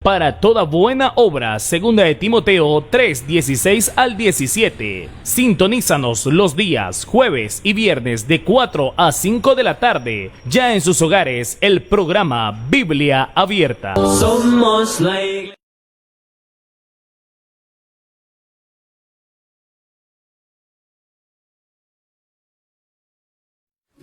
para toda buena obra, segunda de Timoteo 3:16 al 17. Sintonízanos los días jueves y viernes de 4 a 5 de la tarde, ya en sus hogares, el programa Biblia Abierta. Somos la iglesia.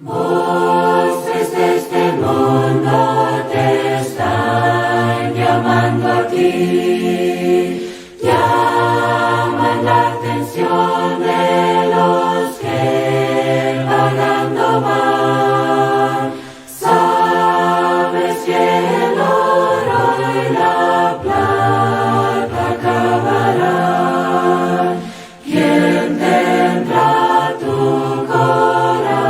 Voces de este mundo te están llamando a ti, llaman la atención de los que vagando van. Sabes que el oro y la plata acabarán. ¿Quién tendrá tu corazón?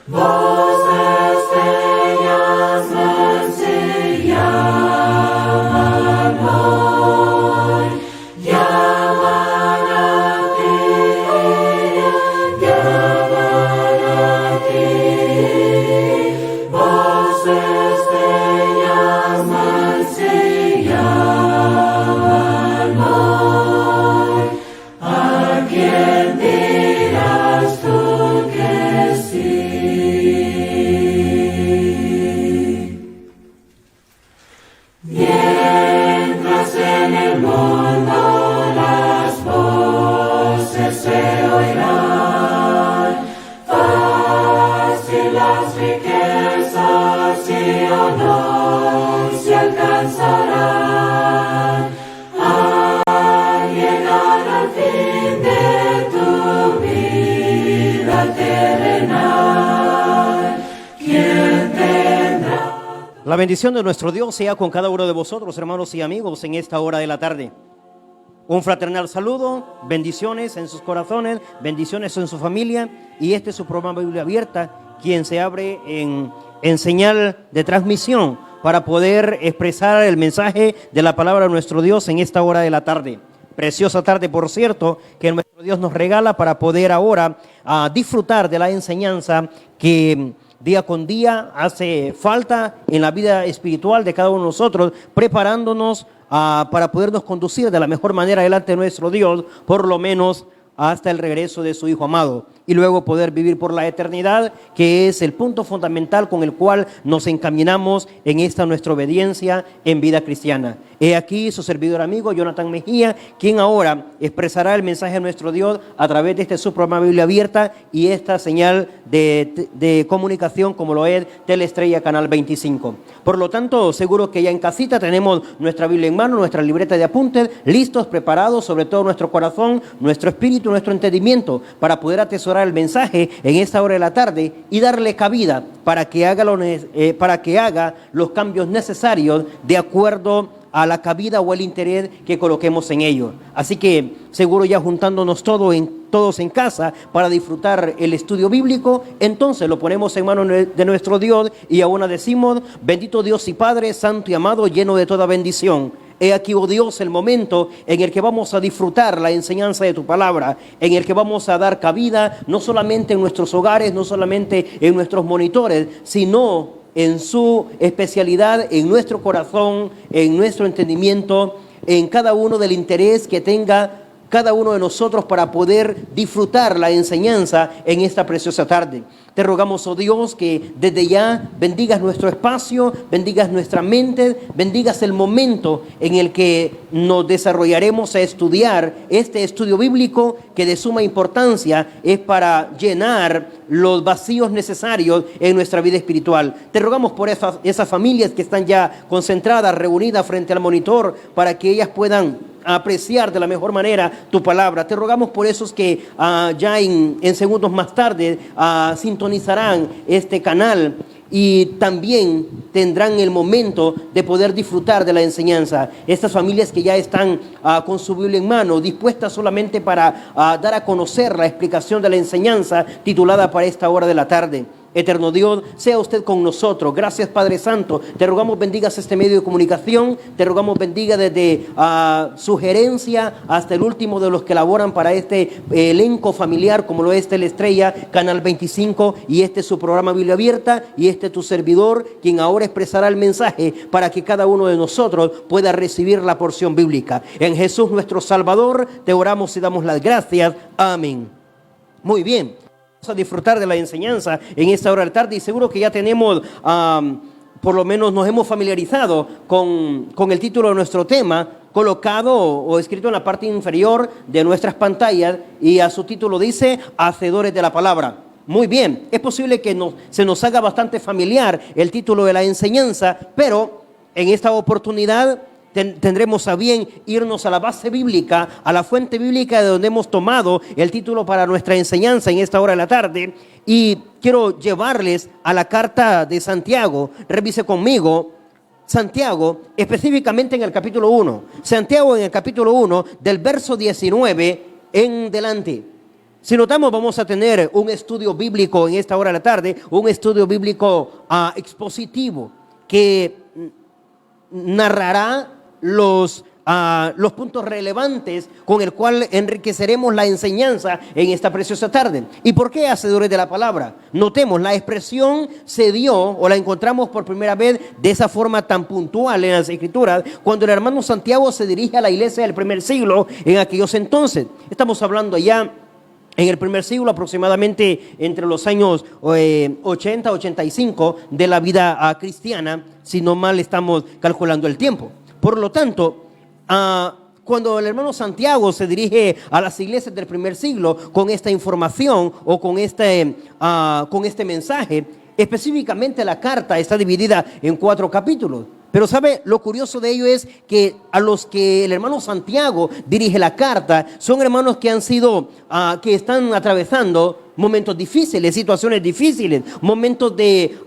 Voces te llaman, se llaman hoy, llaman a ti, llaman a ti. Voces te llaman, se llaman hoy. ¿A quién dirás tú que sí? Mientras en el mundo las voces se oirán, fácil las riquezas y honor se alcanzarán. Al llegar al fin de tu vida terrenal, ¿quién tendrá? La bendición de nuestro Dios sea con cada uno de vosotros, hermanos y amigos, en esta hora de la tarde. Un fraternal saludo, bendiciones en sus corazones, bendiciones en su familia. Y este es su programa Biblia Abierta, quien se abre en señal de transmisión para poder expresar el mensaje de la palabra de nuestro Dios en esta hora de la tarde. Preciosa tarde, por cierto, que nuestro Dios nos regala para poder ahora disfrutar de la enseñanza que día con día hace falta en la vida espiritual de cada uno de nosotros, preparándonos para podernos conducir de la mejor manera delante de nuestro Dios, por lo menos hasta el regreso de su Hijo amado, y luego poder vivir por la eternidad, que es el punto fundamental con el cual nos encaminamos en esta nuestra obediencia en vida cristiana. He aquí su servidor amigo Jonathan Mejía, quien ahora expresará el mensaje de nuestro Dios a través de este su programa Biblia Abierta y esta señal de comunicación como lo es Teleestrella Canal 25. Por lo tanto, seguro que ya en casita tenemos nuestra Biblia en mano, nuestra libreta de apuntes, listos, preparados, sobre todo nuestro corazón, nuestro espíritu, nuestro entendimiento, para poder atesorar el mensaje en esta hora de la tarde y darle cabida para que haga los cambios necesarios de acuerdo a la cabida o el interés que coloquemos en ello. Así que seguro ya juntándonos todos en casa para disfrutar el estudio bíblico, entonces lo ponemos en manos de nuestro Dios y aún decimos: bendito Dios y Padre, santo y amado, lleno de toda bendición. He aquí, oh Dios, el momento en el que vamos a disfrutar la enseñanza de tu palabra, en el que vamos a dar cabida no solamente en nuestros hogares, no solamente en nuestros monitores, sino en su especialidad, en nuestro corazón, en nuestro entendimiento, en cada uno del interés que tenga cada uno de nosotros para poder disfrutar la enseñanza en esta preciosa tarde. Te rogamos, oh Dios, que desde ya bendigas nuestro espacio, bendigas nuestra mente, bendigas el momento en el que nos desarrollaremos a estudiar este estudio bíblico, que de suma importancia es para llenar los vacíos necesarios en nuestra vida espiritual. Te rogamos por esas familias que están ya concentradas, reunidas frente al monitor, para que ellas puedan apreciar de la mejor manera tu palabra. Te rogamos por esos que ya en segundos más tarde sintonizarán este canal y también tendrán el momento de poder disfrutar de la enseñanza. Estas familias que ya están con su Biblia en mano, dispuestas solamente para dar a conocer la explicación de la enseñanza titulada para esta hora de la tarde. Eterno Dios, sea usted con nosotros. Gracias, Padre Santo. Te rogamos bendigas este medio de comunicación. Te rogamos bendiga desde sugerencia hasta el último de los que laboran para este elenco familiar, como lo es Teleestrella, Canal 25, y este es su programa Biblia Abierta, y este es tu servidor, quien ahora expresará el mensaje para que cada uno de nosotros pueda recibir la porción bíblica. En Jesús nuestro Salvador, te oramos y damos las gracias. Amén. Muy bien. Vamos a disfrutar de la enseñanza en esta hora de la tarde, y seguro que ya tenemos, por lo menos nos hemos familiarizado con el título de nuestro tema, colocado o escrito en la parte inferior de nuestras pantallas, y a su título dice, Hacedores de la Palabra. Muy bien, es posible que se nos haga bastante familiar el título de la enseñanza, pero en esta oportunidad tendremos a bien irnos a la base bíblica, a la fuente bíblica de donde hemos tomado el título para nuestra enseñanza en esta hora de la tarde. Y quiero llevarles a la carta de Santiago. Revise conmigo Santiago, específicamente en el capítulo 1. Santiago en el capítulo 1, del verso 19 en delante. Si notamos, vamos a tener un estudio bíblico en esta hora de la tarde, un estudio bíblico expositivo que narrará los puntos relevantes con el cual enriqueceremos la enseñanza en esta preciosa tarde. ¿Y por qué hacedores de la palabra? Notemos, la expresión se dio o la encontramos por primera vez de esa forma tan puntual en las Escrituras cuando el hermano Santiago se dirige a la iglesia del primer siglo en aquellos entonces. Estamos hablando ya en el primer siglo, aproximadamente entre los años 80-85 de la vida cristiana, si no mal estamos calculando el tiempo. Por lo tanto, cuando el hermano Santiago se dirige a las iglesias del primer siglo con esta información o con este mensaje, específicamente la carta está dividida en 4 capítulos. Pero ¿sabe? Lo curioso de ello es que a los que el hermano Santiago dirige la carta son hermanos que han sido, que están atravesando momentos difíciles, situaciones difíciles, momentos de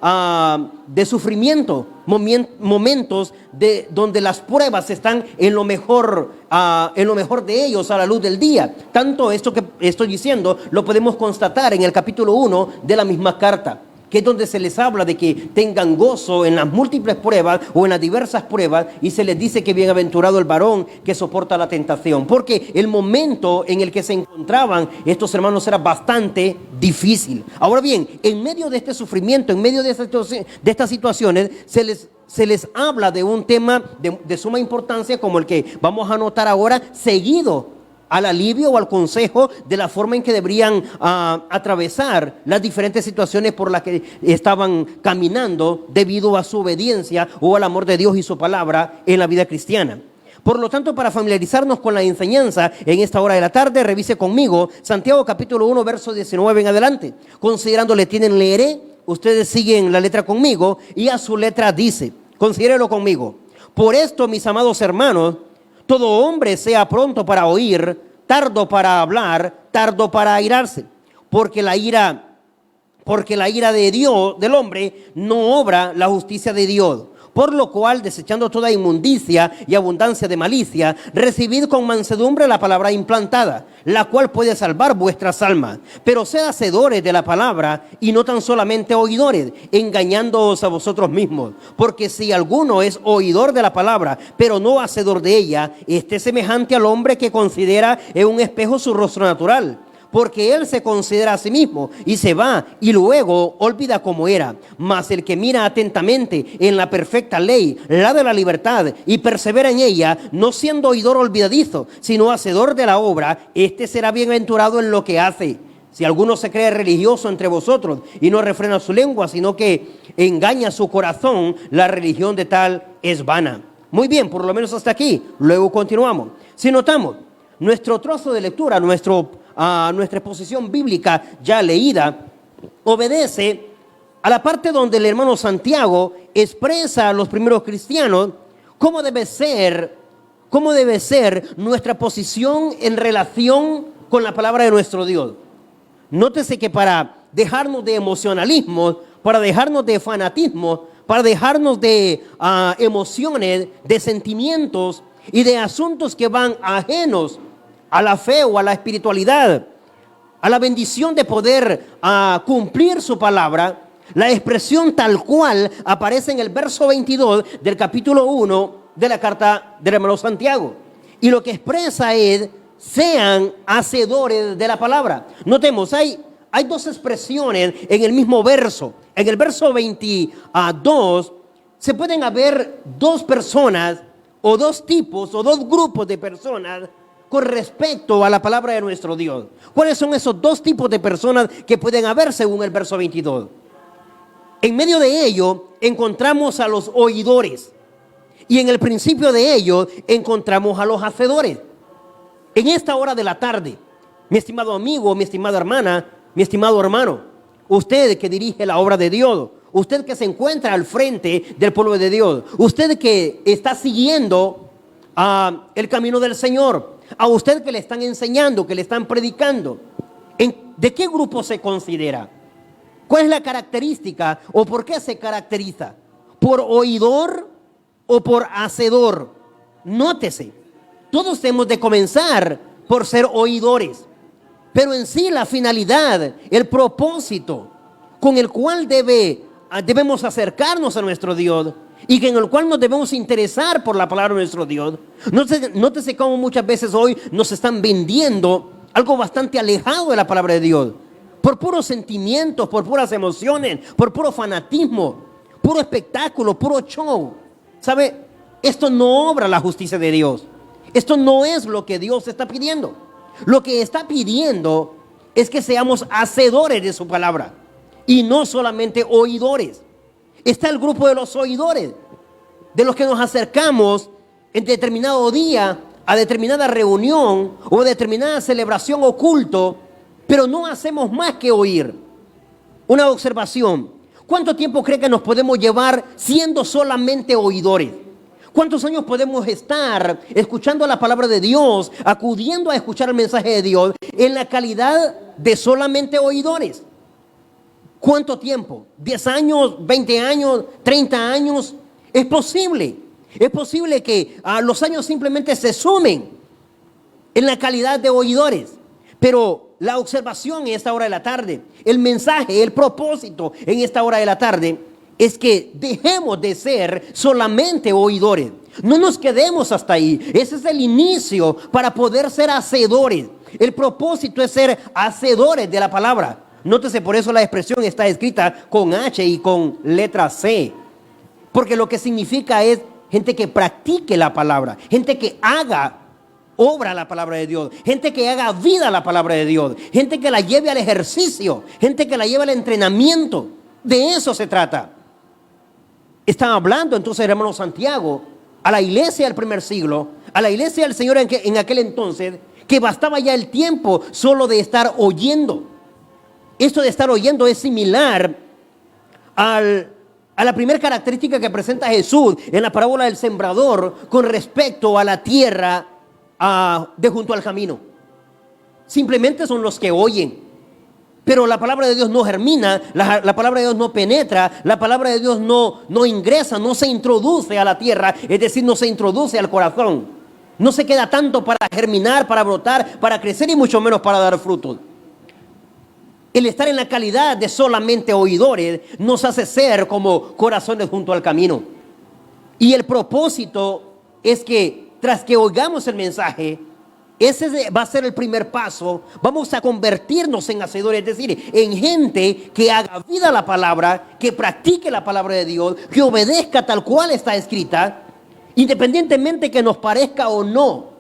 sufrimiento, momentos donde las pruebas están en lo mejor de ellos a la luz del día. Tanto esto que estoy diciendo lo podemos constatar en el capítulo 1 de la misma carta, que es donde se les habla de que tengan gozo en las múltiples pruebas o en las diversas pruebas, y se les dice que bienaventurado el varón que soporta la tentación, porque el momento en el que se encontraban estos hermanos era bastante difícil. Ahora bien, en medio de este sufrimiento, en medio de estas situaciones, se les habla de un tema de suma importancia como el que vamos a notar ahora, seguido al alivio o al consejo de la forma en que deberían atravesar las diferentes situaciones por las que estaban caminando debido a su obediencia o al amor de Dios y su palabra en la vida cristiana. Por lo tanto, para familiarizarnos con la enseñanza en esta hora de la tarde, revise conmigo Santiago capítulo 1, verso 19 en adelante. Considerando le tienen, leeré, ustedes siguen la letra conmigo, y a su letra dice, considérelo conmigo: por esto, mis amados hermanos, todo hombre sea pronto para oír, tardo para hablar, tardo para airarse, porque la ira de Dios, del hombre, no obra la justicia de Dios. Por lo cual, desechando toda inmundicia y abundancia de malicia, recibid con mansedumbre la palabra implantada, la cual puede salvar vuestras almas. Pero sed hacedores de la palabra y no tan solamente oidores, engañándoos a vosotros mismos. Porque si alguno es oidor de la palabra, pero no hacedor de ella, este es semejante al hombre que considera en un espejo su rostro natural. Porque él se considera a sí mismo y se va y luego olvida cómo era. Mas el que mira atentamente en la perfecta ley, la de la libertad, y persevera en ella, no siendo oidor olvidadizo, sino hacedor de la obra, este será bienaventurado en lo que hace. Si alguno se cree religioso entre vosotros y no refrena su lengua, sino que engaña su corazón, la religión de tal es vana. Muy bien, por lo menos hasta aquí. Luego continuamos. Si notamos, nuestro trozo de lectura, nuestra exposición bíblica ya leída, obedece a la parte donde el hermano Santiago expresa a los primeros cristianos cómo debe ser nuestra posición en relación con la palabra de nuestro Dios. Nótese que para dejarnos de emocionalismo, para dejarnos de fanatismo, para dejarnos de emociones, de sentimientos y de asuntos que van ajenos a la fe o a la espiritualidad, a la bendición de poder cumplir su palabra, La expresión tal cual aparece en el verso 22 del capítulo 1 de la carta del hermano Santiago. Y lo que expresa es, sean hacedores de la palabra. Notemos, hay dos expresiones en el mismo verso. En el verso 22 se pueden haber dos personas o dos tipos o dos grupos de personas con respecto a la palabra de nuestro Dios. ¿Cuáles son esos dos tipos de personas que pueden haber según el verso 22? En medio de ello encontramos a los oidores y en el principio de ello encontramos a los hacedores. En esta hora de la tarde, mi estimado amigo, mi estimada hermana, mi estimado hermano, usted que dirige la obra de Dios, usted que se encuentra al frente del pueblo de Dios, usted que está siguiendo el camino del Señor, a usted que le están enseñando, que le están predicando, ¿de qué grupo se considera? ¿Cuál es la característica o por qué se caracteriza? ¿Por oidor o por hacedor? Nótese, todos hemos de comenzar por ser oidores, pero en sí la finalidad, el propósito con el cual debemos acercarnos a nuestro Dios y en el cual nos debemos interesar por la palabra de nuestro Dios. Nótese cómo muchas veces hoy nos están vendiendo algo bastante alejado de la palabra de Dios, por puros sentimientos, por puras emociones, por puro fanatismo, puro espectáculo, puro show. ¿Sabe? Esto no obra la justicia de Dios. Esto no es lo que Dios está pidiendo. Lo que está pidiendo es que seamos hacedores de su palabra y no solamente oidores. Está el grupo de los oidores, de los que nos acercamos en determinado día a determinada reunión o determinada celebración o culto, pero no hacemos más que oír. Una observación: ¿cuánto tiempo cree que nos podemos llevar siendo solamente oidores? ¿Cuántos años podemos estar escuchando la palabra de Dios, acudiendo a escuchar el mensaje de Dios en la calidad de solamente oidores? ¿Cuánto tiempo? ¿10 años? ¿20 años? ¿30 años? Es posible. Es posible que los años simplemente se sumen en la calidad de oidores. Pero la observación en esta hora de la tarde, el mensaje, el propósito en esta hora de la tarde es que dejemos de ser solamente oidores. No nos quedemos hasta ahí. Ese es el inicio para poder ser hacedores. El propósito es ser hacedores de la palabra. Nótese, por eso la expresión está escrita con H y con letra C. Porque lo que significa es gente que practique la palabra, gente que haga obra la palabra de Dios, gente que haga vida la palabra de Dios, gente que la lleve al ejercicio, gente que la lleve al entrenamiento. De eso se trata. Están hablando entonces, hermano Santiago, a la iglesia del primer siglo, a la iglesia del Señor en aquel entonces, que bastaba ya el tiempo solo de estar oyendo. Esto de estar oyendo es similar a la primera característica que presenta Jesús en la parábola del sembrador con respecto a la tierra de junto al camino. Simplemente son los que oyen. Pero la palabra de Dios no germina, la palabra de Dios no penetra, la palabra de Dios no ingresa, no se introduce a la tierra, es decir, no se introduce al corazón. No se queda tanto para germinar, para brotar, para crecer y mucho menos para dar frutos. El estar en la calidad de solamente oidores nos hace ser como corazones junto al camino. Y el propósito es que tras que oigamos el mensaje, ese va a ser el primer paso. Vamos a convertirnos en hacedores, es decir, en gente que haga vida la palabra, que practique la palabra de Dios, que obedezca tal cual está escrita, independientemente que nos parezca o no.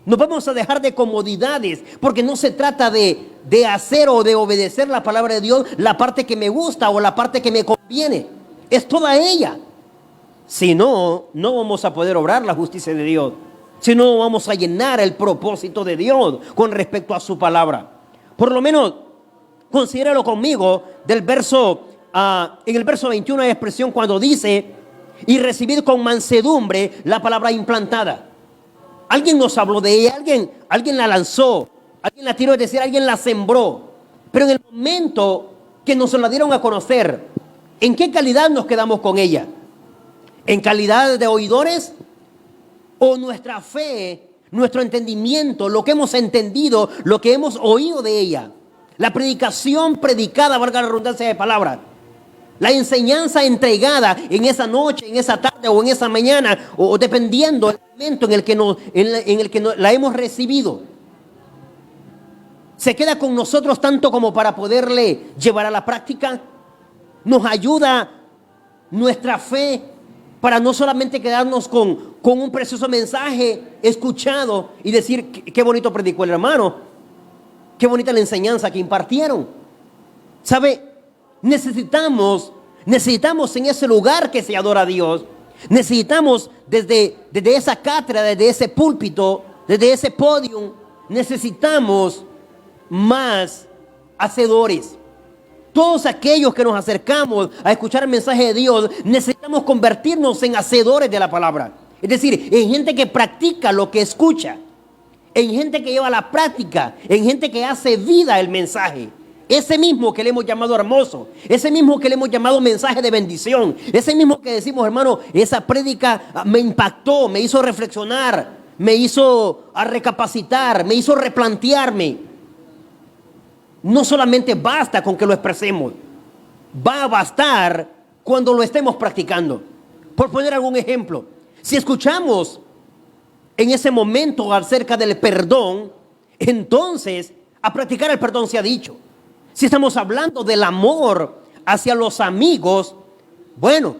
Nos vamos a dejar de comodidades, porque no se trata de hacer o de obedecer la palabra de Dios, la parte que me gusta o la parte que me conviene. Es toda ella. Si no, no vamos a poder obrar la justicia de Dios. Si no, vamos a llenar el propósito de Dios con respecto a su palabra. Por lo menos, considéralo conmigo, en el verso 21 hay expresión cuando dice, y recibid con mansedumbre la palabra implantada. Alguien nos habló de ella, alguien la lanzó, alguien la tiró, es decir, alguien la sembró. Pero en el momento que nos la dieron a conocer, ¿en qué calidad nos quedamos con ella? ¿En calidad de oidores? ¿O nuestra fe, nuestro entendimiento, lo que hemos entendido, lo que hemos oído de ella, la predicación predicada, valga la redundancia de palabras, La enseñanza entregada en esa noche, en esa tarde o en esa mañana, o dependiendo del momento en el que la hemos recibido, se queda con nosotros tanto como para poderle llevar a la práctica. Nos ayuda nuestra fe para no solamente quedarnos con un precioso mensaje escuchado y decir qué bonito predicó el hermano, qué bonita la enseñanza que impartieron. ¿Sabe? Necesitamos en ese lugar que se adora a Dios, necesitamos desde esa cátedra, desde ese púlpito, desde ese podium, necesitamos más hacedores. Todos aquellos que nos acercamos a escuchar el mensaje de Dios, necesitamos convertirnos en hacedores de la palabra. Es decir, en gente que practica lo que escucha, en gente que lleva a la práctica, en gente que hace vida el mensaje. Ese mismo que le hemos llamado hermoso, ese mismo que le hemos llamado mensaje de bendición, ese mismo que decimos, hermano, esa prédica me impactó, me hizo reflexionar, me hizo recapacitar, me hizo replantearme. No solamente basta con que lo expresemos, va a bastar cuando lo estemos practicando. Por poner algún ejemplo, si escuchamos en ese momento acerca del perdón, entonces a practicar el perdón se ha dicho. Si estamos hablando del amor hacia los amigos, bueno,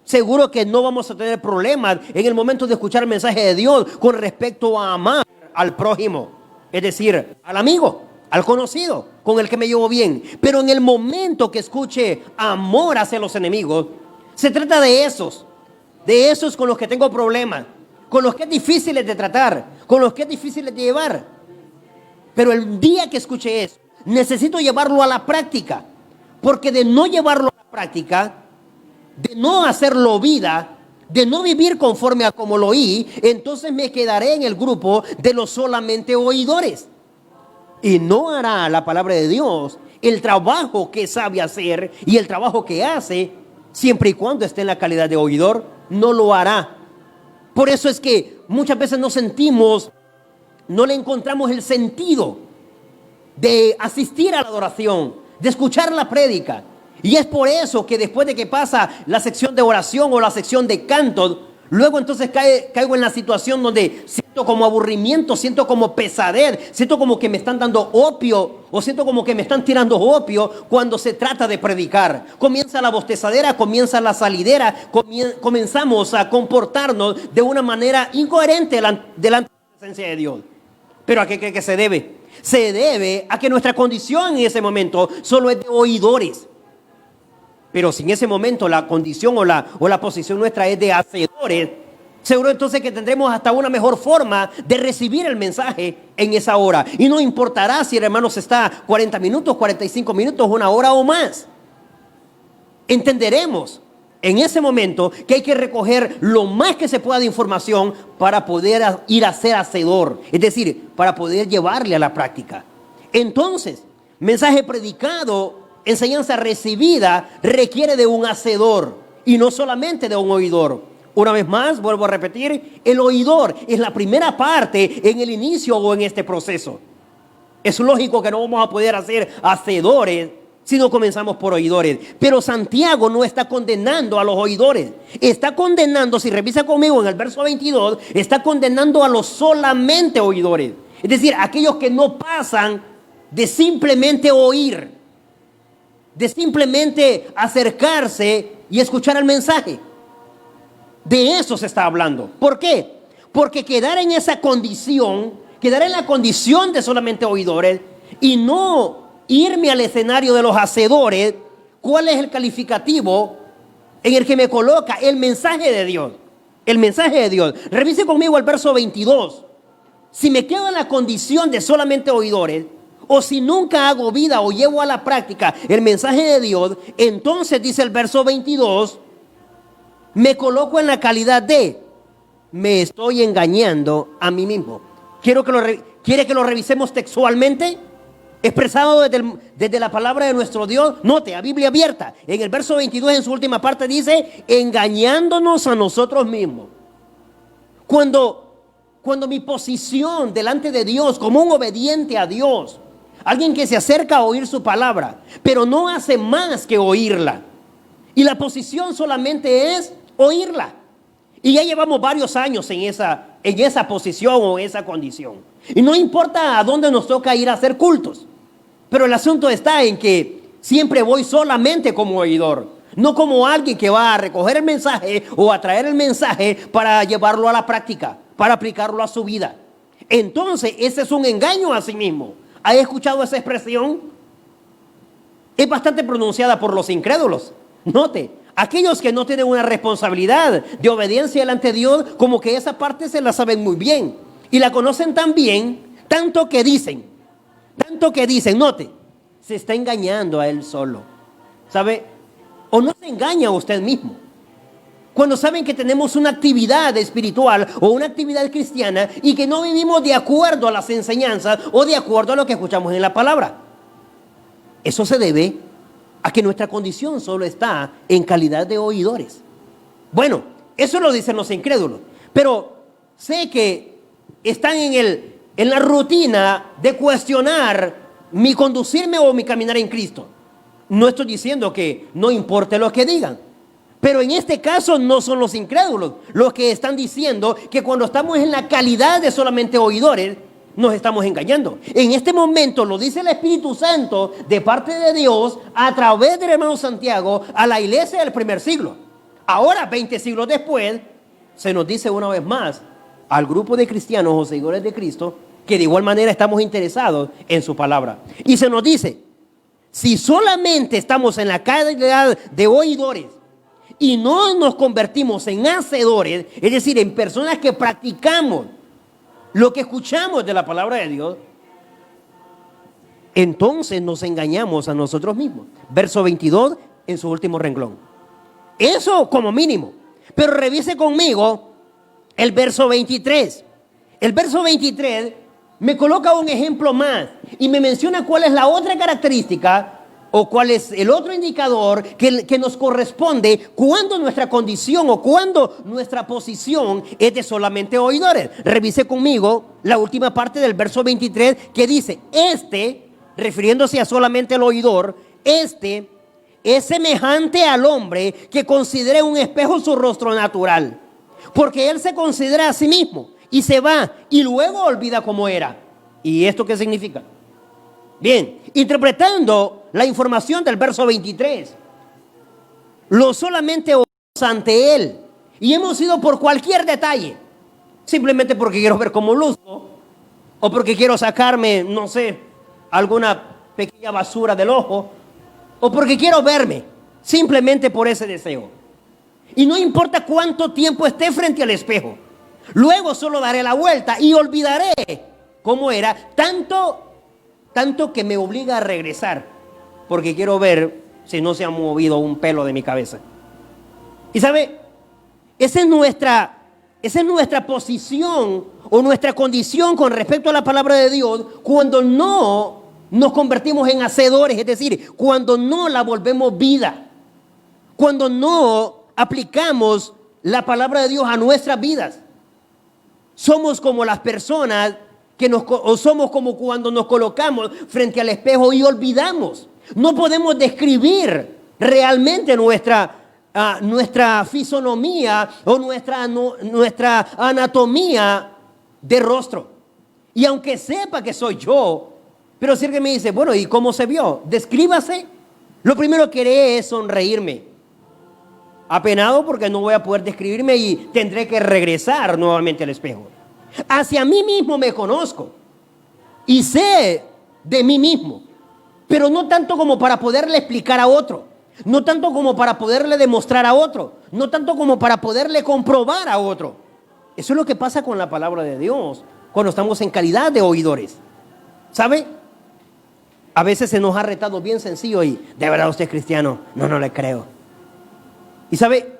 seguro que no vamos a tener problemas en el momento de escuchar el mensaje de Dios con respecto a amar al prójimo, es decir, al amigo, al conocido, con el que me llevo bien. Pero en el momento que escuche amor hacia los enemigos, se trata de esos con los que tengo problemas, con los que es difícil de tratar, con los que es difícil de llevar. Pero el día que escuche eso, necesito llevarlo a la práctica, porque de no llevarlo a la práctica, de no hacerlo vida, de no vivir conforme a como lo oí, entonces me quedaré en el grupo de los solamente oidores. Y no hará la palabra de Dios el trabajo que sabe hacer y el trabajo que hace, siempre y cuando esté en la calidad de oidor, no lo hará. Por eso es que muchas veces no le encontramos el sentido de asistir a la adoración, de escuchar la prédica. Y es por eso que después de que pasa la sección de oración o la sección de cantos, luego entonces caigo en la situación donde siento como aburrimiento, siento como pesadez, siento como que me están dando opio o siento como que me están tirando opio cuando se trata de predicar. Comienza la bostezadera, comienza la salidera, comenzamos a comportarnos de una manera incoherente delante de la presencia de Dios. ¿Pero a qué cree que se debe? Se debe a que nuestra condición en ese momento solo es de oidores. Pero si en ese momento la condición o la posición nuestra es de hacedores, seguro entonces que tendremos hasta una mejor forma de recibir el mensaje en esa hora. Y no importará si el hermano se está 40 minutos, 45 minutos, una hora o más. Entenderemos en ese momento que hay que recoger lo más que se pueda de información para poder ir a ser hacedor, es decir, para poder llevarle a la práctica. Entonces, mensaje predicado, enseñanza recibida, requiere de un hacedor y no solamente de un oidor. Una vez más, vuelvo a repetir, el oidor es la primera parte en el inicio o en este proceso. Es lógico que no vamos a poder hacer hacedores si no comenzamos por oidores. Pero Santiago no está condenando a los oidores. Está condenando, si revisa conmigo en el verso 22, está condenando a los solamente oidores. Es decir, aquellos que no pasan de simplemente oír, de simplemente acercarse y escuchar el mensaje. De eso se está hablando. ¿Por qué? Porque quedar en esa condición, quedar en la condición de solamente oidores y no irme al escenario de los hacedores, ¿cuál es el calificativo en el que me coloca? El mensaje de Dios. El mensaje de Dios. Revise conmigo el verso 22. Si me quedo en la condición de solamente oidores, o si nunca hago vida o llevo a la práctica el mensaje de Dios, entonces dice el verso 22, me coloco en la calidad de me estoy engañando a mí mismo. ¿Quiere que lo revisemos textualmente? Expresado desde la palabra de nuestro Dios. Note, a Biblia abierta. En el verso 22, en su última parte, dice, engañándonos a nosotros mismos. Cuando mi posición delante de Dios, como un obediente a Dios, alguien que se acerca a oír su palabra, pero no hace más que oírla, Y la posición solamente es oírla. Y ya llevamos varios años en esa posición o en esa condición. Y no importa a dónde nos toca ir a hacer cultos. Pero el asunto está en que siempre voy solamente como oidor. No como alguien que va a recoger el mensaje o a traer el mensaje para llevarlo a la práctica, para aplicarlo a su vida. Entonces, ese es un engaño a sí mismo. ¿Has escuchado esa expresión? Es bastante pronunciada por los incrédulos. Note, aquellos que no tienen una responsabilidad de obediencia delante de Dios, como que esa parte se la saben muy bien. Y la conocen tan bien, tanto que dicen, note, se está engañando a él solo. ¿Sabe? O no se engaña a usted mismo. Cuando saben que tenemos una actividad espiritual o una actividad cristiana y que no vivimos de acuerdo a las enseñanzas o de acuerdo a lo que escuchamos en la palabra. Eso se debe a que nuestra condición solo está en calidad de oidores. Bueno, eso lo dicen los incrédulos, pero sé que están en la rutina de cuestionar mi conducirme o mi caminar en Cristo. No estoy diciendo que no importe lo que digan, pero en este caso no son los incrédulos los que están diciendo que cuando estamos en la calidad de solamente oidores, nos estamos engañando. En este momento lo dice el Espíritu Santo de parte de Dios a través del hermano Santiago a la iglesia del primer siglo. Ahora, 20 siglos después, se nos dice una vez más al grupo de cristianos o seguidores de Cristo que de igual manera estamos interesados en su palabra. Y se nos dice, si solamente estamos en la calidad de oidores y no nos convertimos en hacedores, es decir, en personas que practicamos lo que escuchamos de la palabra de Dios, entonces nos engañamos a nosotros mismos. Verso 22 en su último renglón. Eso como mínimo. Pero revise conmigo el verso 23. El verso 23 me coloca un ejemplo más y me menciona cuál es la otra característica o cuál es el otro indicador que nos corresponde cuando nuestra condición o cuando nuestra posición es de solamente oidores. Revise conmigo la última parte del verso 23 que dice, refiriéndose a solamente el oidor, es semejante al hombre que considera un espejo su rostro natural, porque él se considera a sí mismo y se va y luego olvida cómo era. ¿Y esto qué significa? Bien, interpretando la información del verso 23, lo solamente oímos ante él y hemos ido por cualquier detalle, simplemente porque quiero ver cómo luzco o porque quiero sacarme, no sé, alguna pequeña basura del ojo o porque quiero verme, simplemente por ese deseo. Y no importa cuánto tiempo esté frente al espejo, luego solo daré la vuelta y olvidaré cómo era, tanto que me obliga a regresar, porque quiero ver si no se ha movido un pelo de mi cabeza. Y sabe, esa es nuestra posición o nuestra condición con respecto a la palabra de Dios cuando no nos convertimos en hacedores, es decir, cuando no la volvemos vida, cuando no aplicamos la palabra de Dios a nuestras vidas. Somos como las personas o somos como cuando nos colocamos frente al espejo y olvidamos. No podemos describir realmente nuestra fisonomía o nuestra anatomía de rostro. Y aunque sepa que soy yo, pero si alguien me dice, bueno, ¿y cómo se vio? Descríbase. Lo primero que haré es sonreírme. Apenado porque no voy a poder describirme y tendré que regresar nuevamente al espejo. Hacia mí mismo me conozco y sé de mí mismo, pero no tanto como para poderle explicar a otro, no tanto como para poderle demostrar a otro, no tanto como para poderle comprobar a otro. Eso es lo que pasa con la palabra de Dios cuando estamos en calidad de oidores. ¿Sabe? A veces se nos ha retado bien sencillo y, ¿de verdad usted es cristiano? No le creo. Y sabe,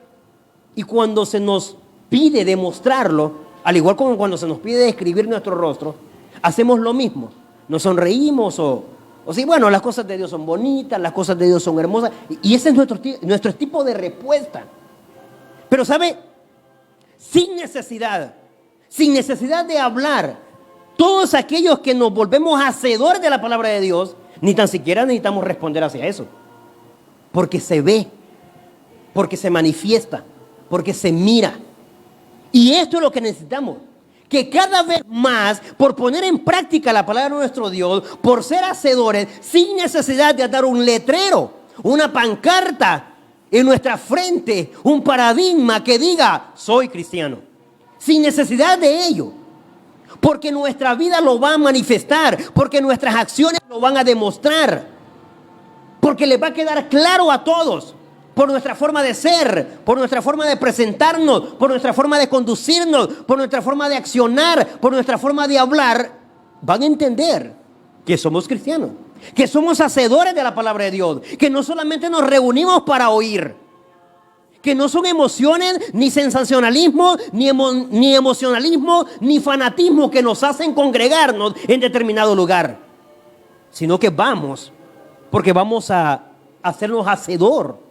y cuando se nos pide demostrarlo, al igual como cuando se nos pide describir nuestro rostro, hacemos lo mismo. Nos sonreímos o sí, bueno, las cosas de Dios son bonitas, las cosas de Dios son hermosas. Y ese es nuestro tipo de respuesta. Pero ¿sabe? Sin necesidad de hablar, todos aquellos que nos volvemos hacedores de la palabra de Dios, ni tan siquiera necesitamos responder hacia eso. Porque se ve porque se manifiesta, porque se mira. Y esto es lo que necesitamos. Que cada vez más, por poner en práctica la palabra de nuestro Dios, por ser hacedores, sin necesidad de dar un letrero, una pancarta en nuestra frente, un paradigma que diga, soy cristiano. Sin necesidad de ello. Porque nuestra vida lo va a manifestar, porque nuestras acciones lo van a demostrar. Porque les va a quedar claro a todos. Por nuestra forma de ser, por nuestra forma de presentarnos, por nuestra forma de conducirnos, por nuestra forma de accionar, por nuestra forma de hablar, van a entender que somos cristianos, que somos hacedores de la palabra de Dios, que no solamente nos reunimos para oír, que no son emociones, ni sensacionalismo, ni emocionalismo, ni fanatismo que nos hacen congregarnos en determinado lugar, sino que vamos, porque vamos a hacernos hacedor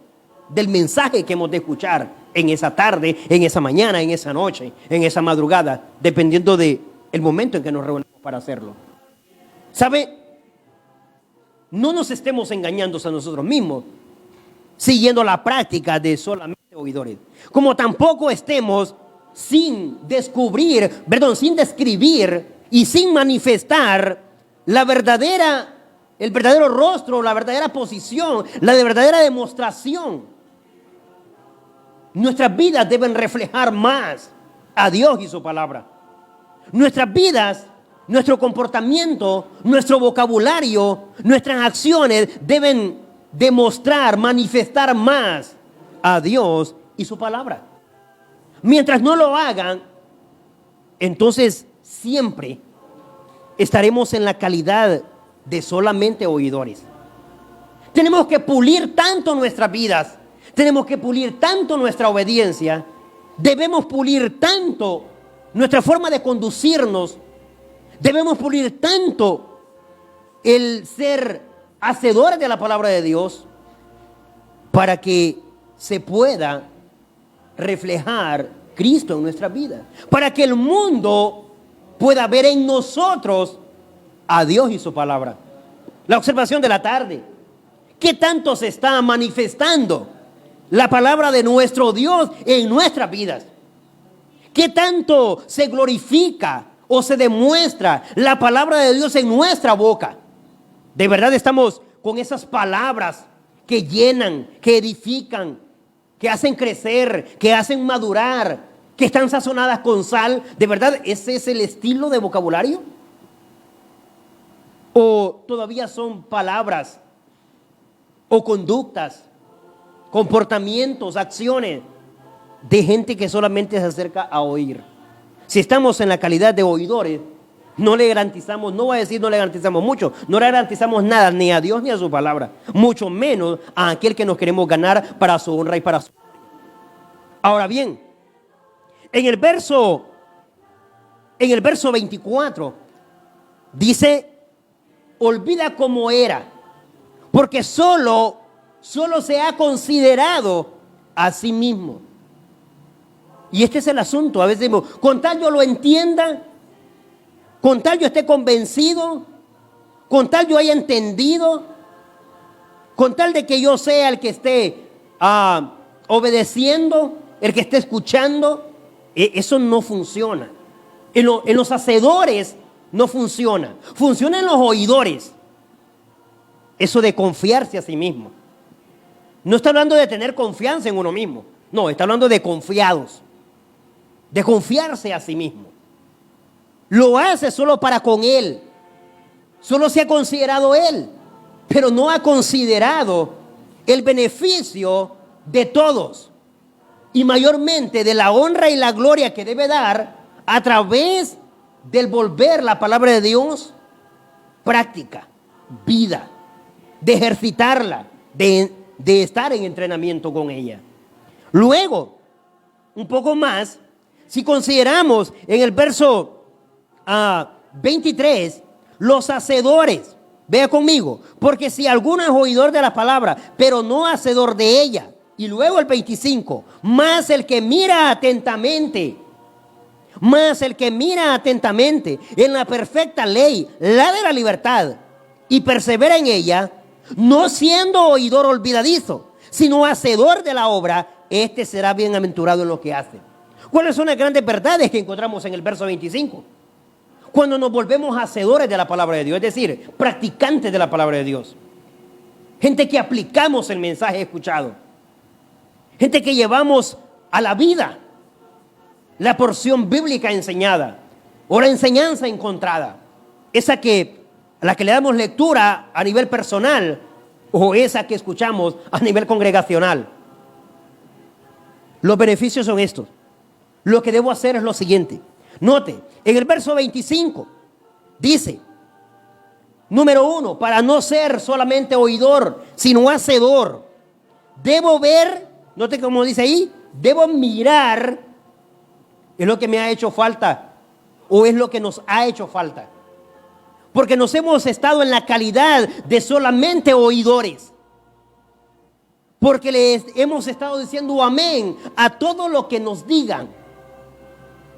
del mensaje que hemos de escuchar en esa tarde, en esa mañana, en esa noche, en esa madrugada, dependiendo del momento en que nos reunimos para hacerlo. ¿Sabe? No nos estemos engañando a nosotros mismos, siguiendo la práctica de solamente oidores. Como tampoco estemos sin describir y sin manifestar el verdadero rostro, la verdadera posición, la verdadera demostración. Nuestras vidas deben reflejar más a Dios y su palabra. Nuestras vidas, nuestro comportamiento, nuestro vocabulario, nuestras acciones deben demostrar, manifestar más a Dios y su palabra. Mientras no lo hagan, entonces siempre estaremos en la calidad de solamente oidores. Tenemos que pulir tanto nuestras vidas, tenemos que pulir tanto nuestra obediencia, debemos pulir tanto nuestra forma de conducirnos, debemos pulir tanto el ser hacedores de la palabra de Dios para que se pueda reflejar Cristo en nuestra vida, para que el mundo pueda ver en nosotros a Dios y su palabra. La observación de la tarde: ¿qué tanto se está manifestando la palabra de nuestro Dios en nuestras vidas? ¿Qué tanto se glorifica o se demuestra la palabra de Dios en nuestra boca? ¿De verdad estamos con esas palabras que llenan, que edifican, que hacen crecer, que hacen madurar, que están sazonadas con sal? ¿De verdad ese es el estilo de vocabulario? ¿O todavía son palabras o conductas, comportamientos, acciones de gente que solamente se acerca a oír? Si estamos en la calidad de oidores, no le garantizamos, no voy a decir no le garantizamos mucho, no le garantizamos nada ni a Dios ni a su palabra, mucho menos a aquel que nos queremos ganar para su honra y para su gloria. Ahora bien, en el verso 24 dice: olvida cómo era, porque solo se ha considerado a sí mismo. Y este es el asunto. A veces decimos, con tal yo lo entienda, con tal yo esté convencido, con tal yo haya entendido, con tal de que yo sea el que esté obedeciendo, el que esté escuchando, eso no funciona. En los hacedores no funciona. Funciona en los oidores. Eso de confiarse a sí mismo. No está hablando de tener confianza en uno mismo. No, está hablando de confiados. De confiarse a sí mismo. Lo hace solo para con él. Solo se ha considerado él. Pero no ha considerado el beneficio de todos. Y mayormente de la honra y la gloria que debe dar a través del volver la palabra de Dios práctica, vida, de ejercitarla, de estar en entrenamiento con ella. Luego, un poco más, si consideramos en el verso 23, los hacedores, vea conmigo, porque si alguno es oidor de la palabra, pero no hacedor de ella. Y luego el 25, más el que mira atentamente en la perfecta ley, la de la libertad, y persevera en ella, no siendo oidor olvidadizo, sino hacedor de la obra, este será bienaventurado en lo que hace. ¿Cuáles son las grandes verdades que encontramos en el verso 25? Cuando nos volvemos hacedores de la palabra de Dios, es decir, practicantes de la palabra de Dios. Gente que aplicamos el mensaje escuchado. Gente que llevamos a la vida la porción bíblica enseñada o la enseñanza encontrada. Esa a la que le damos lectura a nivel personal o esa que escuchamos a nivel congregacional. Los beneficios son estos. Lo que debo hacer es lo siguiente. Note, en el verso 25 dice, número 1, para no ser solamente oidor, sino hacedor. Debo ver, note cómo dice ahí, debo mirar, es lo que me ha hecho falta o es lo que nos ha hecho falta. Porque nos hemos estado en la calidad de solamente oidores. Porque les hemos estado diciendo amén a todo lo que nos digan.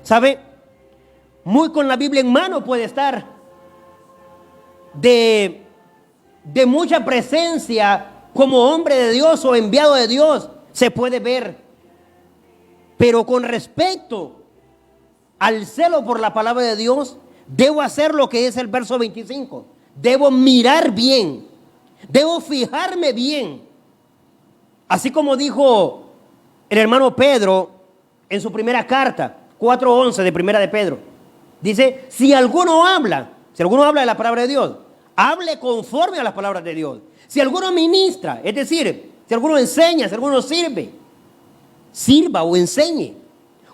¿Sabe? Muy con la Biblia en mano puede estar. De mucha presencia como hombre de Dios o enviado de Dios se puede ver. Pero con respecto al celo por la palabra de Dios, debo hacer lo que es el verso 25. Debo mirar bien. Debo fijarme bien. Así como dijo el hermano Pedro en su primera carta, 4:11 de primera de Pedro. Dice, si alguno habla de la palabra de Dios, hable conforme a las palabras de Dios. Si alguno ministra, es decir, si alguno enseña, si alguno sirva o enseñe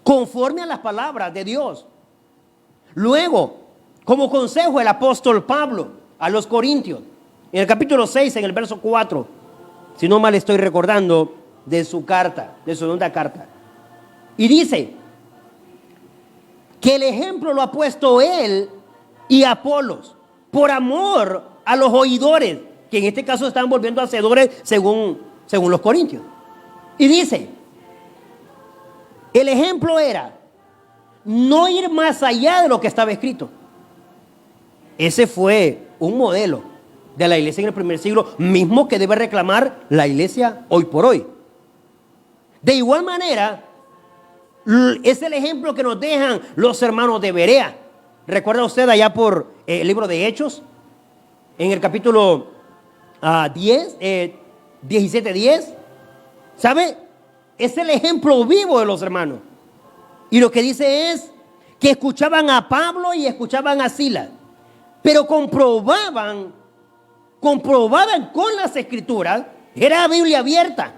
conforme a las palabras de Dios. Luego, como consejo el apóstol Pablo a los Corintios, en el capítulo 6, en el verso 4, si no mal estoy recordando, de su carta, de su segunda carta. Y dice que el ejemplo lo ha puesto él y Apolos por amor a los oidores, que en este caso están volviendo hacedores según los corintios. Y dice, el ejemplo era no ir más allá de lo que estaba escrito. Ese fue un modelo de la iglesia en el primer siglo, mismo que debe reclamar la iglesia hoy por hoy. De igual manera, es el ejemplo que nos dejan los hermanos de Berea. ¿Recuerda usted allá por el libro de Hechos? En el capítulo 17:10. ¿Sabe? Es el ejemplo vivo de los hermanos. Y lo que dice es que escuchaban a Pablo y escuchaban a Silas, pero comprobaban con las escrituras, era la Biblia abierta,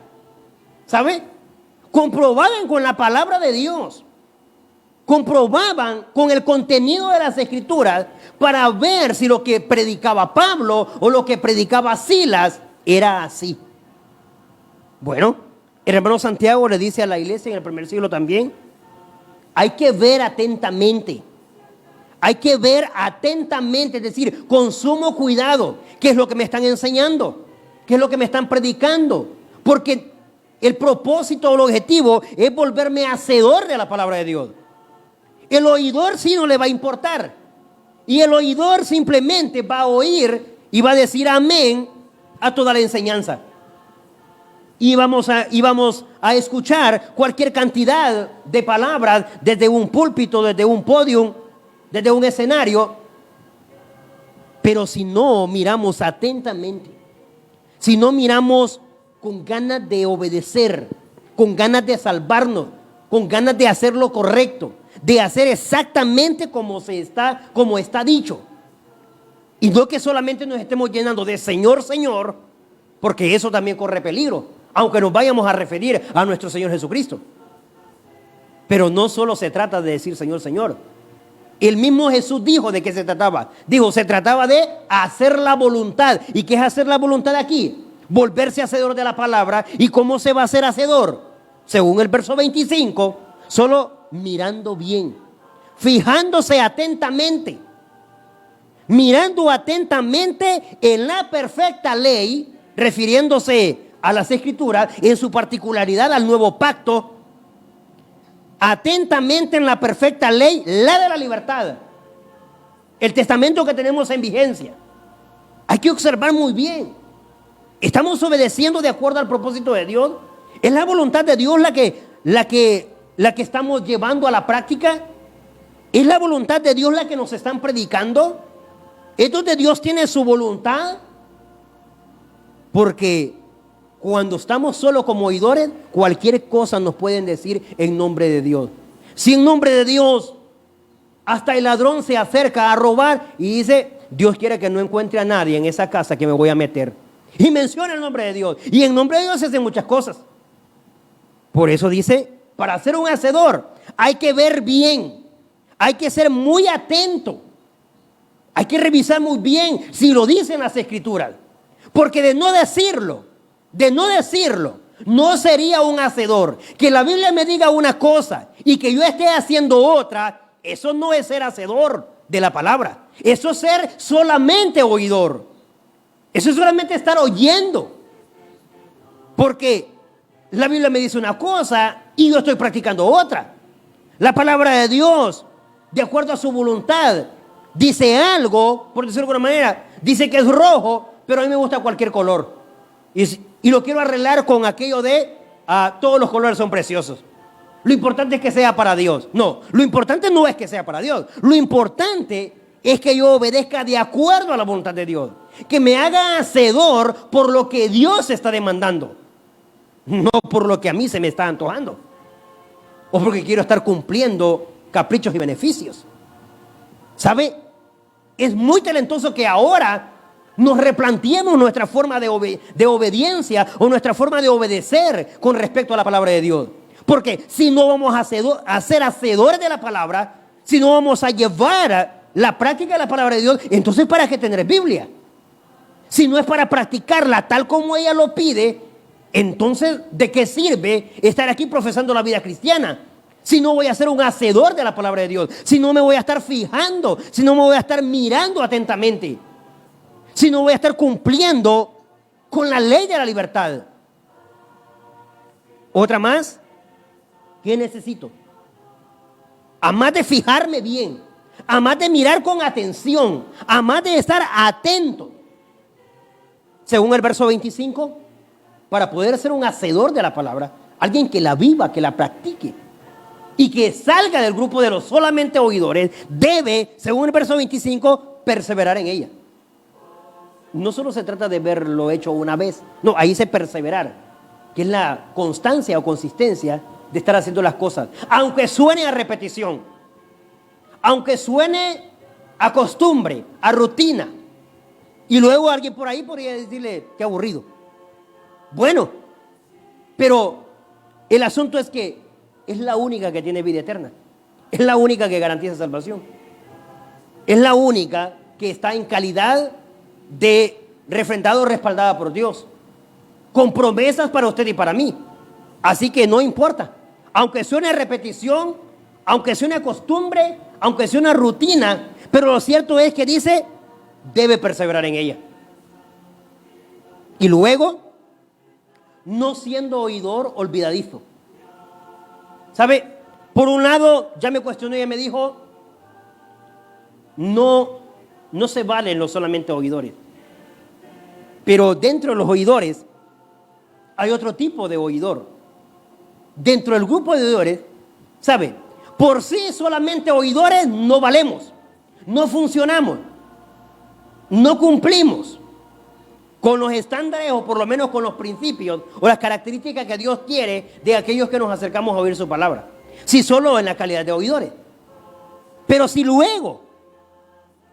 ¿sabe? Comprobaban con la palabra de Dios, comprobaban con el contenido de las escrituras para ver si lo que predicaba Pablo o lo que predicaba Silas era así. Bueno, el hermano Santiago le dice a la iglesia en el primer siglo también, hay que ver atentamente. Hay que ver atentamente, es decir, con sumo cuidado, qué es lo que me están enseñando, qué es lo que me están predicando. Porque el propósito o el objetivo es volverme hacedor de la palabra de Dios. El oidor sí no le va a importar. Y el oidor simplemente va a oír y va a decir amén a toda la enseñanza. Y vamos a escuchar cualquier cantidad de palabras desde un púlpito, desde un podium, desde un escenario. Pero si no miramos atentamente, si no miramos con ganas de obedecer, con ganas de salvarnos, con ganas de hacer lo correcto, de hacer exactamente como está dicho, y no que solamente nos estemos llenando de Señor, Señor, porque eso también corre peligro, aunque nos vayamos a referir a nuestro Señor Jesucristo. Pero no solo se trata de decir Señor, Señor. El mismo Jesús dijo de qué se trataba. Dijo, se trataba de hacer la voluntad. ¿Y qué es hacer la voluntad aquí? Volverse hacedor de la palabra. ¿Y cómo se va a hacer hacedor? Según el verso 25, solo mirando bien, fijándose atentamente, mirando atentamente en la perfecta ley, refiriéndose a las escrituras, en su particularidad al nuevo pacto, atentamente en la perfecta ley, la de la libertad, el testamento que tenemos en vigencia. Hay que observar muy bien, ¿estamos obedeciendo de acuerdo al propósito de Dios? ¿Es la voluntad de Dios la que estamos llevando a la práctica? ¿Es la voluntad de Dios la que nos están predicando? ¿Es donde Dios tiene su voluntad? Porque cuando estamos solo como oidores, cualquier cosa nos pueden decir en nombre de Dios. Si en nombre de Dios hasta el ladrón se acerca a robar y dice, Dios quiere que no encuentre a nadie en esa casa que me voy a meter. Y menciona el nombre de Dios. Y en nombre de Dios se hacen muchas cosas. Por eso dice, para ser un hacedor hay que ver bien. Hay que ser muy atento. Hay que revisar muy bien si lo dicen las Escrituras. Porque de no decirlo, no sería un hacedor. Que la Biblia me diga una cosa y que yo esté haciendo otra, eso no es ser hacedor de la palabra. Eso es ser solamente oidor. Eso es solamente estar oyendo. Porque la Biblia me dice una cosa y yo estoy practicando otra. La palabra de Dios, de acuerdo a su voluntad, dice algo, por decirlo de alguna manera, dice que es rojo, pero a mí me gusta cualquier color. Y lo quiero arreglar con aquello de todos los colores son preciosos. Lo importante es que sea para Dios. No, lo importante no es que sea para Dios. Lo importante es que yo obedezca de acuerdo a la voluntad de Dios. Que me haga hacedor por lo que Dios está demandando. No por lo que a mí se me está antojando. O porque quiero estar cumpliendo caprichos y beneficios. ¿Sabe? Es muy talentoso que ahora nos replanteemos nuestra forma de obediencia o nuestra forma de obedecer con respecto a la palabra de Dios. Porque si no vamos a ser hacedores de la palabra, si no vamos a llevar la práctica de la palabra de Dios, entonces ¿para qué tener Biblia? Si no es para practicarla tal como ella lo pide, entonces ¿de qué sirve estar aquí profesando la vida cristiana? Si no voy a ser un hacedor de la palabra de Dios, si no me voy a estar fijando, si no me voy a estar mirando atentamente, si no voy a estar cumpliendo con la ley de la libertad. Otra más, ¿qué necesito? A más de fijarme bien, a más de mirar con atención, a más de estar atento. Según el verso 25, para poder ser un hacedor de la palabra, alguien que la viva, que la practique y que salga del grupo de los solamente oidores, debe, según el verso 25, perseverar en ella. No solo se trata de verlo hecho una vez, no, ahí dice perseverar, que es la constancia o consistencia de estar haciendo las cosas, aunque suene a repetición, aunque suene a costumbre, a rutina, y luego alguien por ahí podría decirle, qué aburrido. Bueno, pero el asunto es que es la única que tiene vida eterna, es la única que garantiza salvación, es la única que está en calidad de refrendado o respaldada por Dios, con promesas para usted y para mí. Así que no importa, aunque suene a repetición, aunque suene a costumbre, aunque suene a rutina, pero lo cierto es que dice, debe perseverar en ella. Y luego, no siendo oidor olvidadizo. ¿Sabe? Por un lado, ya me cuestionó y me dijo, no se valen los solamente oidores. Pero dentro de los oidores hay otro tipo de oidor. Dentro del grupo de oidores, ¿sabe? Por sí solamente oidores no valemos, no funcionamos, no cumplimos con los estándares o por lo menos con los principios o las características que Dios quiere de aquellos que nos acercamos a oír su palabra. Si solo en la calidad de oidores. Pero si luego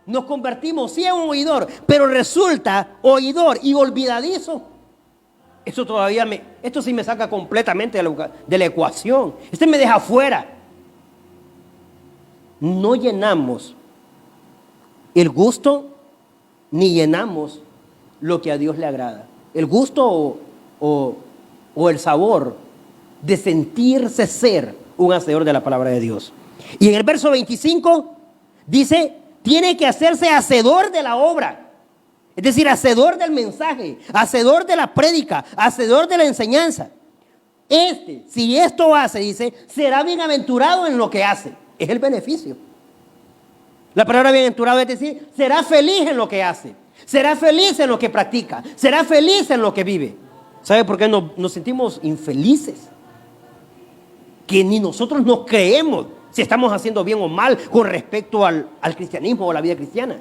nos convertimos sí en un oidor, pero resulta oidor y olvidadizo, esto sí me saca completamente de la ecuación. Me deja fuera. No llenamos el gusto ni llenamos lo que a Dios le agrada. El gusto o el sabor de sentirse ser un hacedor de la palabra de Dios. Y en el verso 25 dice, tiene que hacerse hacedor de la obra. Es decir, hacedor del mensaje, hacedor de la prédica, hacedor de la enseñanza. Si esto hace, dice, será bienaventurado en lo que hace. Es el beneficio. La palabra bienaventurado es decir, será feliz en lo que hace. Será feliz en lo que practica. Será feliz en lo que vive. ¿Sabe por qué nos sentimos infelices? Que ni nosotros nos creemos si estamos haciendo bien o mal con respecto al cristianismo o la vida cristiana.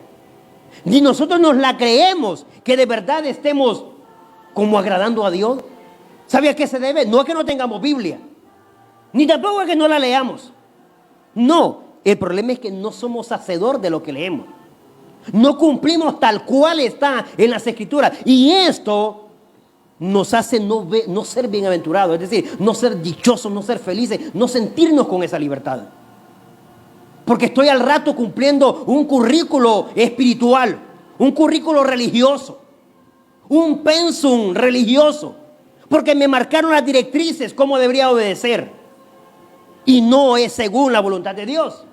Ni nosotros nos la creemos que de verdad estemos como agradando a Dios. ¿Sabe a qué se debe? No es que no tengamos Biblia, ni tampoco es que no la leamos. No, el problema es que no somos hacedor de lo que leemos. No cumplimos tal cual está en las Escrituras. Y esto nos hace no ser bienaventurados, es decir, no ser dichosos, no ser felices, no sentirnos con esa libertad. Porque estoy al rato cumpliendo un currículo espiritual, un currículo religioso, un pensum religioso, porque me marcaron las directrices, cómo debería obedecer. Y no es según la voluntad de Dios.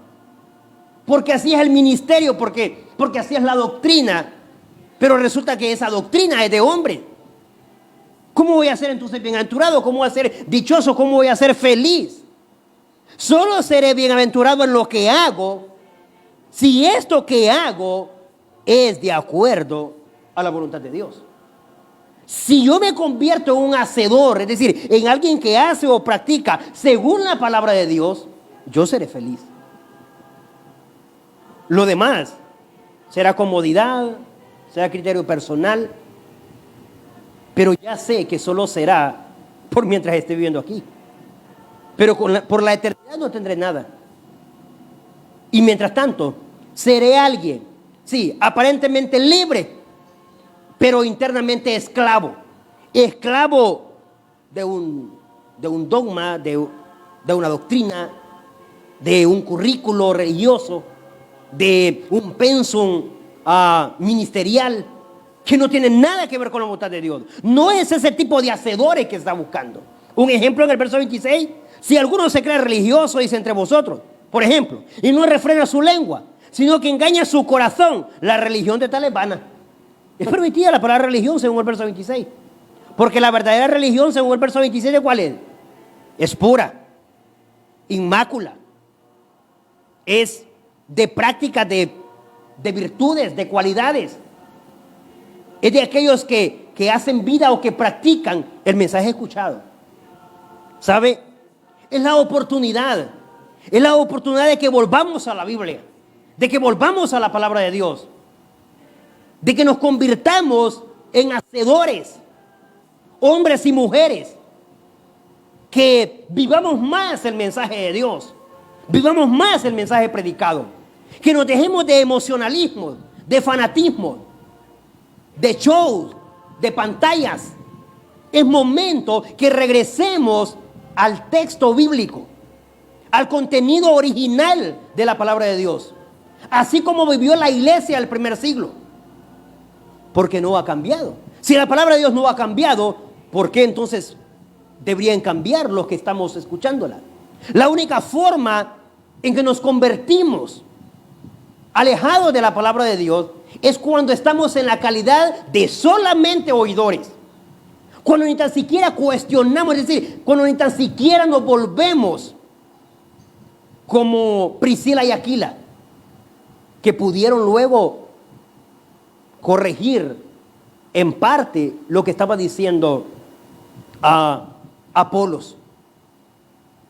Porque así es el ministerio, porque así es la doctrina. Pero resulta que esa doctrina es de hombre. ¿Cómo voy a ser entonces bienaventurado? ¿Cómo voy a ser dichoso? ¿Cómo voy a ser feliz? Solo seré bienaventurado en lo que hago si esto que hago es de acuerdo a la voluntad de Dios. Si yo me convierto en un hacedor, es decir, en alguien que hace o practica según la palabra de Dios, yo seré feliz. Lo demás será comodidad, será criterio personal, pero ya sé que solo será por mientras esté viviendo aquí. Pero por la eternidad no tendré nada. Y mientras tanto, seré alguien, sí, aparentemente libre, pero internamente esclavo. Esclavo de un dogma, de una doctrina, de un currículo religioso, de un pensum ministerial que no tiene nada que ver con la voluntad de Dios. No es ese tipo de hacedores que está buscando. Un ejemplo en el verso 26. Si alguno se cree religioso, dice entre vosotros, por ejemplo, y no refrena su lengua, sino que engaña su corazón, la religión de tal es vana. Es permitida la palabra religión según el verso 26. Porque la verdadera religión según el verso 26, ¿de cuál es? Es pura, inmácula. Es de práctica de virtudes, de cualidades. Es de aquellos que hacen vida o que practican el mensaje escuchado. ¿Sabe? Es la oportunidad. Es la oportunidad de que volvamos a la Biblia, de que volvamos a la palabra de Dios, de que nos convirtamos en hacedores, hombres y mujeres, que vivamos más el mensaje de Dios, vivamos más el mensaje predicado, que nos dejemos de emocionalismo, de fanatismo, de shows, de pantallas. Es momento que regresemos al texto bíblico, al contenido original de la palabra de Dios, así como vivió la iglesia del primer siglo. Porque no ha cambiado. Si la palabra de Dios no ha cambiado, ¿por qué entonces deberían cambiar los que estamos escuchándola? La única forma en que nos convertimos alejados de la palabra de Dios es cuando estamos en la calidad de solamente oidores. Cuando ni tan siquiera cuestionamos, es decir, cuando ni tan siquiera nos volvemos como Priscila y Aquila, que pudieron luego corregir en parte lo que estaba diciendo a Apolos.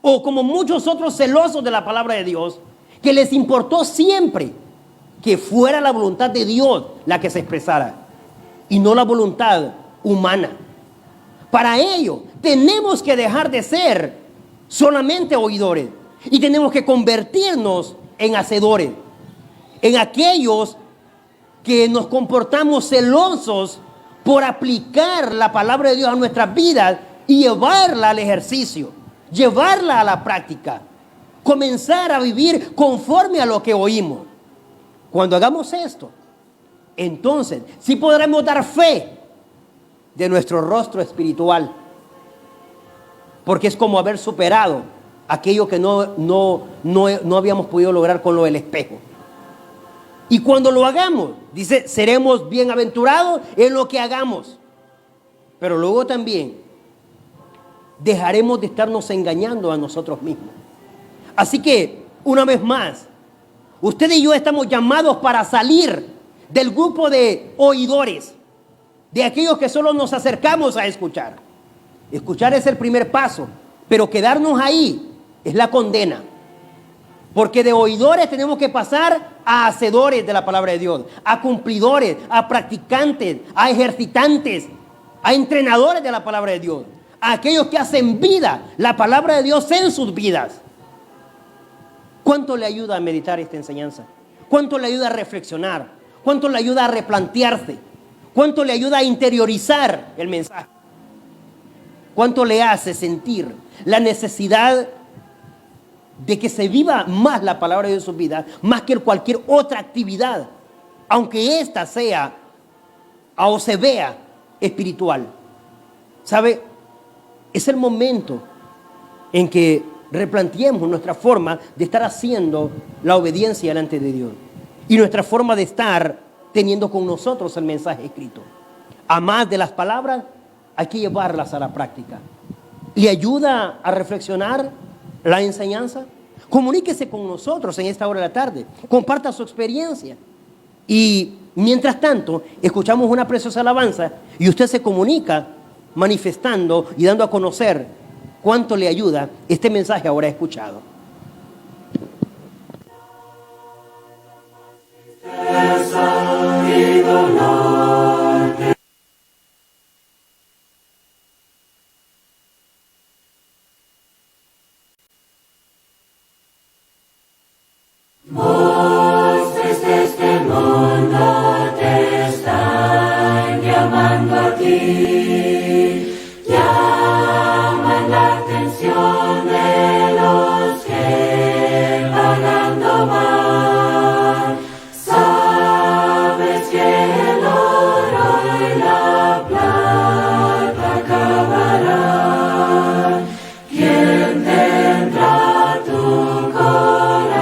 O como muchos otros celosos de la palabra de Dios, que les importó siempre que fuera la voluntad de Dios la que se expresara y no la voluntad humana. Para ello tenemos que dejar de ser solamente oidores y tenemos que convertirnos en hacedores, en aquellos que nos comportamos celosos por aplicar la palabra de Dios a nuestras vidas y llevarla al ejercicio, llevarla a la práctica, comenzar a vivir conforme a lo que oímos. Cuando hagamos esto, entonces sí podremos dar fe de nuestro rostro espiritual, porque es como haber superado aquello que no habíamos podido lograr con lo del espejo. Y cuando lo hagamos, dice, seremos bienaventurados en lo que hagamos. Pero luego también dejaremos de estarnos engañando a nosotros mismos. Así que, una vez más, usted y yo estamos llamados para salir del grupo de oidores, de aquellos que solo nos acercamos a escuchar. Escuchar es el primer paso, pero quedarnos ahí es la condena. Porque de oidores tenemos que pasar a hacedores de la palabra de Dios, a cumplidores, a practicantes, a ejercitantes, a entrenadores de la palabra de Dios, a aquellos que hacen vida la palabra de Dios en sus vidas. ¿Cuánto le ayuda a meditar esta enseñanza? ¿Cuánto le ayuda a reflexionar? ¿Cuánto le ayuda a replantearse? ¿Cuánto le ayuda a interiorizar el mensaje? ¿Cuánto le hace sentir la necesidad de que se viva más la palabra de Dios en sus vidas, más que cualquier otra actividad, aunque ésta sea o se vea espiritual? ¿Sabe? Es el momento en que replanteemos nuestra forma de estar haciendo la obediencia delante de Dios y nuestra forma de estar teniendo con nosotros el mensaje escrito. A más de las palabras, hay que llevarlas a la práctica. ¿Le ayuda a reflexionar la enseñanza? Comuníquese con nosotros en esta hora de la tarde. Comparta su experiencia. Y mientras tanto, escuchamos una preciosa alabanza y usted se comunica manifestando y dando a conocer cuánto le ayuda este mensaje ahora escuchado. Voces de este mundo te están llamando a ti, llaman la atención de los que pagando van. Sabes que el oro y la plata acabarán. ¿Quién tendrá tu corazón?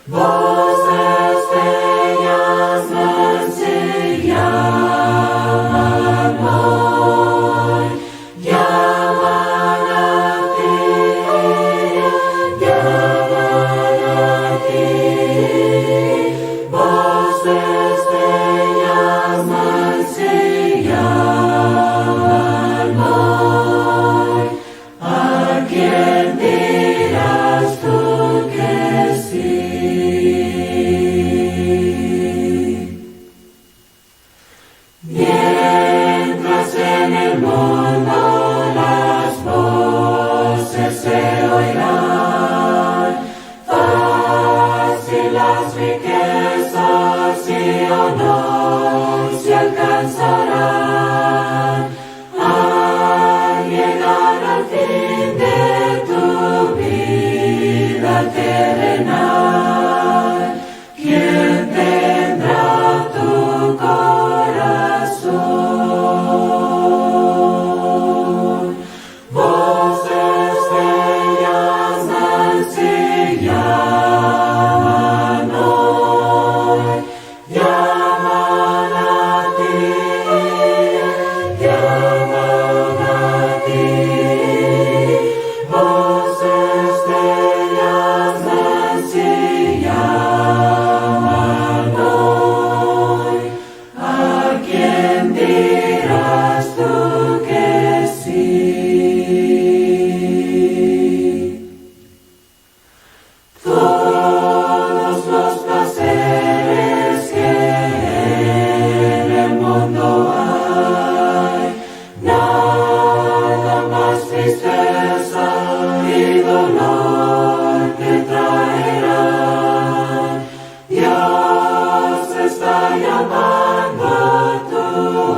Voces de ellas mansi llaman hoy, llaman a ti, llaman a ti. Voces de ellas mansi llaman hoy. ¿A quién dirás tú que sí? Mientras en el mundo las voces se oirán, fácil las riquezas y honor se alcanzarán. Al llegar al fin de tu vida terrenal, ¿quién tendrá tu corazón? Voces de ellas mansi llaman hoy, llaman a ti, llaman a ti. Voces de ellas mansi llaman hoy. ¿A quién dirás tú que sí? Todos los placeres que en el mundo hay, nada más tristeza y dolor te traerán. Dios está llamando tu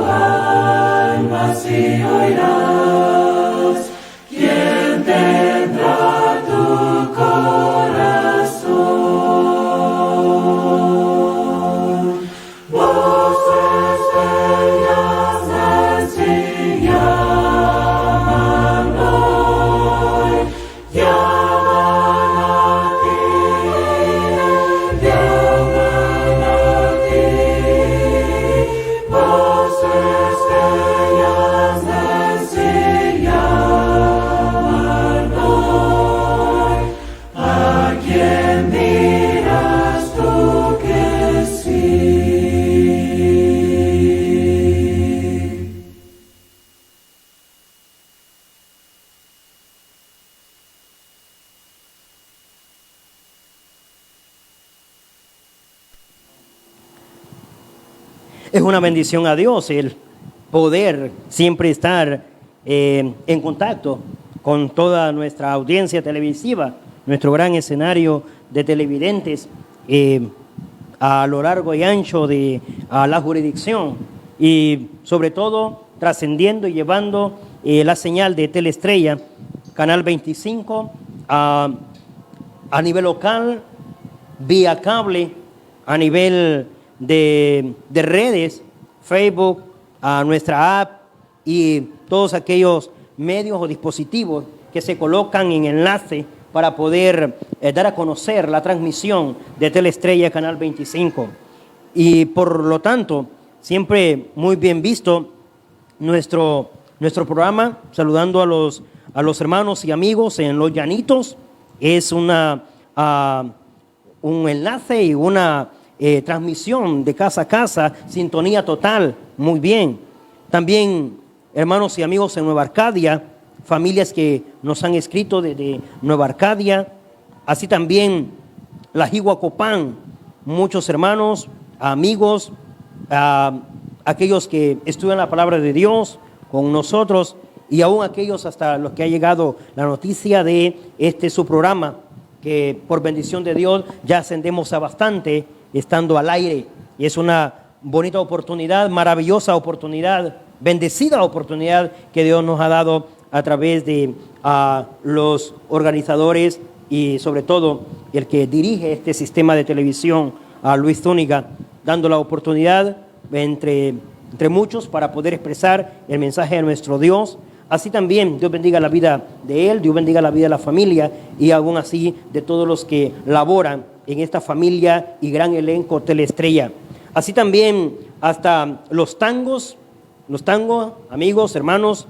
alma si oirás. ¿Quién tendrá tu corazón? Voces de ellas mansi llaman hoy, llaman Es una bendición a Dios el poder siempre estar en contacto con toda nuestra audiencia televisiva, nuestro gran escenario de televidentes a lo largo y ancho de la jurisdicción, y sobre todo trascendiendo y llevando la señal de Teleestrella, Canal 25, a nivel local, vía cable, a nivel de redes, Facebook, a nuestra app y todos aquellos medios o dispositivos que se colocan en enlace para poder dar a conocer la transmisión de Teleestrella Canal 25. Y por lo tanto, siempre muy bien visto nuestro programa, saludando a los hermanos y amigos en Los Llanitos. Es un enlace y una transmisión de casa a casa, sintonía total, muy bien. También hermanos y amigos en Nueva Arcadia, familias que nos han escrito desde Nueva Arcadia, así también la Jigua Copán, muchos hermanos, amigos, aquellos que estudian la palabra de Dios con nosotros, y aún aquellos hasta los que ha llegado la noticia de su programa, que por bendición de Dios ya ascendemos a bastante estando al aire, y es una bonita oportunidad, maravillosa oportunidad, bendecida oportunidad que Dios nos ha dado a través de los organizadores y sobre todo el que dirige este sistema de televisión, a Luis Zúñiga, dando la oportunidad entre muchos para poder expresar el mensaje de nuestro Dios. Así también Dios bendiga la vida de él, Dios bendiga la vida de la familia y aún así de todos los que laboran en esta familia y gran elenco Teleestrella. Así también hasta los tangos, amigos, hermanos,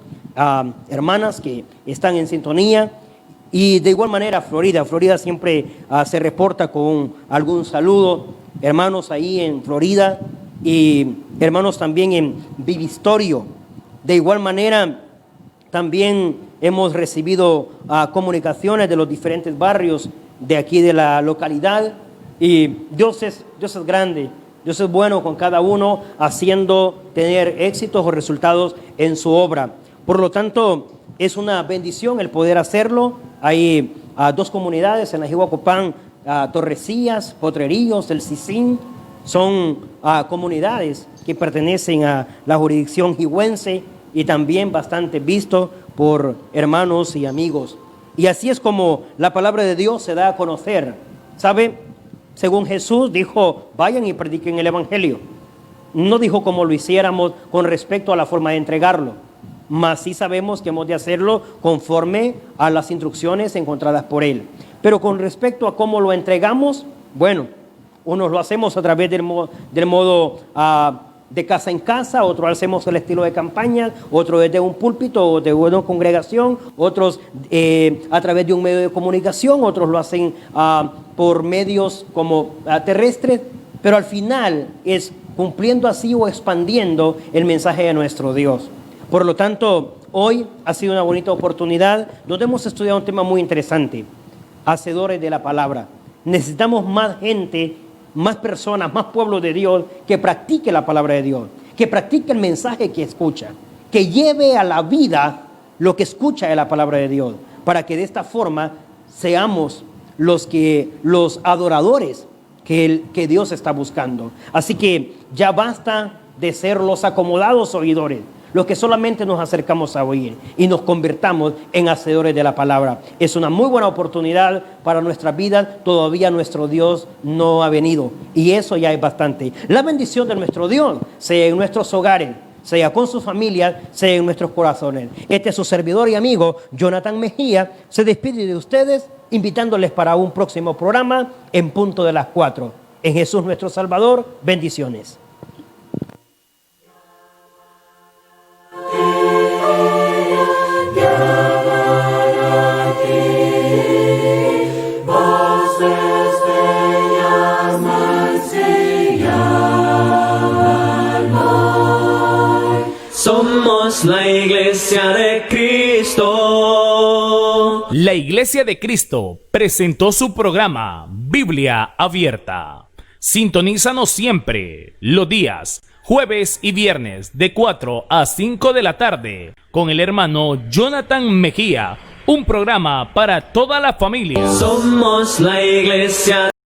hermanas que están en sintonía. Y de igual manera Florida siempre se reporta con algún saludo, hermanos ahí en Florida y hermanos también en Vivistorio. De igual manera también hemos recibido comunicaciones de los diferentes barrios de aquí de la localidad, y Dios es grande, Dios es bueno con cada uno, haciendo tener éxitos o resultados en su obra. Por lo tanto, es una bendición el poder hacerlo. Hay dos comunidades en la Jigua Copán, Torrecillas, Potrerillos, El Sicín, son comunidades que pertenecen a la jurisdicción jigüense y también bastante visto por hermanos y amigos. Y así es como la palabra de Dios se da a conocer. ¿Sabe? Según Jesús dijo, vayan y prediquen el Evangelio. No dijo cómo lo hiciéramos con respecto a la forma de entregarlo, mas sí sabemos que hemos de hacerlo conforme a las instrucciones encontradas por Él. Pero con respecto a cómo lo entregamos, bueno, unos lo hacemos a través del modo de casa en casa, otros hacemos el estilo de campaña, otros desde un púlpito o de una congregación, otros a través de un medio de comunicación, otros lo hacen por medios como terrestres, pero al final es cumpliendo así o expandiendo el mensaje de nuestro Dios. Por lo tanto, hoy ha sido una bonita oportunidad donde hemos estudiado un tema muy interesante, hacedores de la palabra. Necesitamos más gente, más personas, más pueblo de Dios que practique la palabra de Dios, que practique el mensaje que escucha, que lleve a la vida lo que escucha de la palabra de Dios, para que de esta forma seamos los adoradores que Dios está buscando. Así que ya basta de ser los acomodados oidores, los que solamente nos acercamos a oír y nos convertamos en hacedores de la palabra. Es una muy buena oportunidad para nuestras vidas. Todavía nuestro Dios no ha venido y eso ya es bastante. La bendición de nuestro Dios sea en nuestros hogares, sea con sus familias, sea en nuestros corazones. Este es su servidor y amigo Jonathan Mejía. Se despide de ustedes invitándoles para un próximo programa en punto de las 4. En Jesús nuestro Salvador, bendiciones. Somos la Iglesia de Cristo. La Iglesia de Cristo presentó su programa Biblia Abierta. Sintonízanos siempre los días jueves y viernes de 4 a 5 de la tarde, con el hermano Jonathan Mejía, un programa para toda la familia. Somos la iglesia.